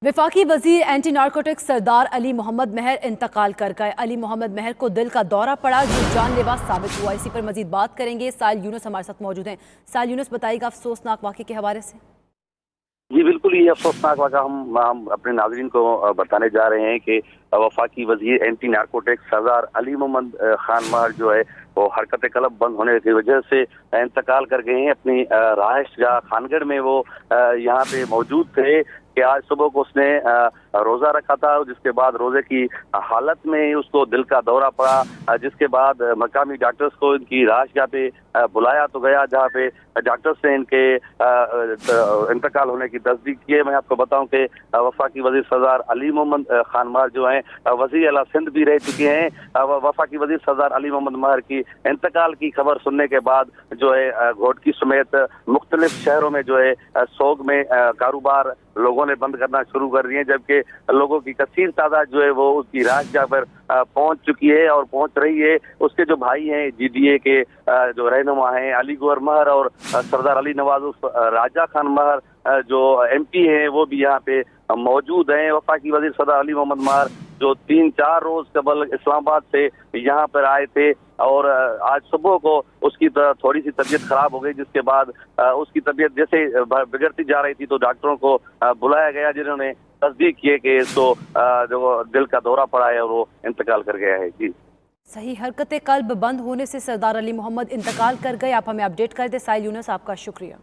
वफाकी वजीर anti narcotics सरदार अली मोहम्मद महर इंतकाल कर गए। अली मोहम्मद महर को दिल का दौरा पड़ा जो जानलेवा साबित हुआ। इसी पर मजीद बात करेंगे। साहिल यूनुस हमारे साथ मौजूद हैं। साहिल यूनुस, बताइएगा अफसोसनाक वाक़े के हवाले से। जी बिल्कुल, ये अफसोसनाक वाक़ा हम अपने नाज़रीन को बताने जा रहे हैं कि वफाकी वजीर एंटी नारकोटिक्स सरदार अली मोहम्मद खान महर जो है वो हरकत कलब बंद होने की वजह से इंतकाल कर गए हैं। अपनी रहायशगाह खानगढ़ में वो यहाँ पे मौजूद थे कि आज सुबह को उसने रोज़ा रखा था, जिसके बाद रोज़े की हालत में उसको दिल का दौरा पड़ा, जिसके बाद मकामी डॉक्टर्स को इनकी रहायशगाह पे बुलाया तो गया, जहाँ पे डॉक्टर्स ने इनके इंतकाल होने की तस्दीक की है। मैं आपको बताऊं कि वफाकी वजीर सरदार अली मोहम्मद खान महर जो हैं वज़ीर आला सिंध भी रह चुके हैं। वफाकी वजीर सरदार अली मोहम्मद महर की इंतकाल की खबर सुनने के बाद जो है घोटकी समेत मुख्तलिफ शहरों में जो है सोग में कारोबार लोगों ने बंद करना शुरू कर दिए, जबकि लोगों की कसीर तादाद जो है वो उसकी रहायशगाह पर पहुंच चुकी है और पहुंच रही है। उसके जो भाई हैं जीडीए के जो रहनुमा हैं अली गौहर महर और सरदार अली नवाज राजा खान महर जो एमपी हैं वो भी यहाँ पे मौजूद हैं। वफाकी वजीर सरदार अली मोहम्मद महर जो 3-4 रोज कबल इस्लामाबाद से यहाँ पर आए थे और आज सुबह को उसकी थोड़ी सी तबीयत खराब हो गई, जिसके बाद उसकी तबीयत जैसे बिगड़ती जा रही थी तो डॉक्टरों को बुलाया गया, जिन्होंने तस्दीक किए कि इसको जो दिल का दौरा पड़ा है और वो इंतकाल कर गया है। जी सही, हरकत कल्ब बंद होने से सरदार अली मोहम्मद इंतकाल कर गए। आप हमें अपडेट कर दें। साहिल यूनुस, आपका शुक्रिया।